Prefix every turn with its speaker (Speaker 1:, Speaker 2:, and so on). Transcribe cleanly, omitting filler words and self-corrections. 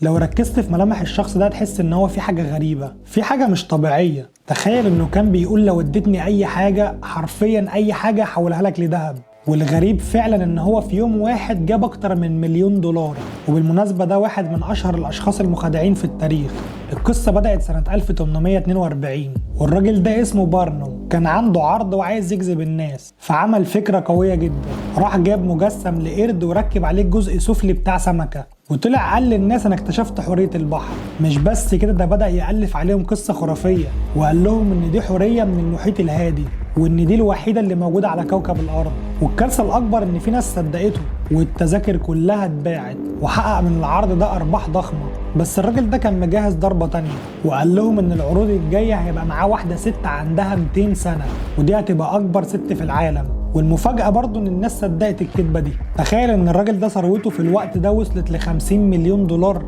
Speaker 1: لو ركزت في ملامح الشخص ده هتحس ان هو في حاجة غريبة، في حاجة مش طبيعية. تخيل انه كان بيقول لو اديتني اي حاجة، حرفيا اي حاجة هحولها لك لذهب. والغريب فعلا ان هو في يوم واحد جاب اكتر من $1,000,000. وبالمناسبة ده واحد من اشهر الاشخاص المخادعين في التاريخ. القصة بدأت سنة 1842 والراجل ده اسمه بارنوم. كان عنده عرض وعايز يجذب الناس، فعمل فكرة قوية جدا. راح جاب مجسم لقرد وركب عليه الجزء سفلي بتاع سمكة، وطلع قال للناس انا اكتشفت حرية البحر. مش بس كده، ده بدأ يألف عليهم قصة خرافية، وقال لهم ان دي حورية من المحيط الهادي، وان دي الوحيدة اللي موجودة على كوكب الارض. والكارثة الاكبر ان في ناس صدقته والتذاكر كلها اتباعت، وحقق من العرض ده ارباح ضخمة. بس الراجل ده كان مجهز ضربة تانية، وقال لهم ان العروض الجاية هيبقى معاه واحدة ست عندها 200 سنة، ودي هتبقى اكبر ست في العالم. والمفاجأة برضو ان الناس صدقت الكذبة دي. تخيل ان الراجل ده ثروته في الوقت ده وصلت ل $50,000,000.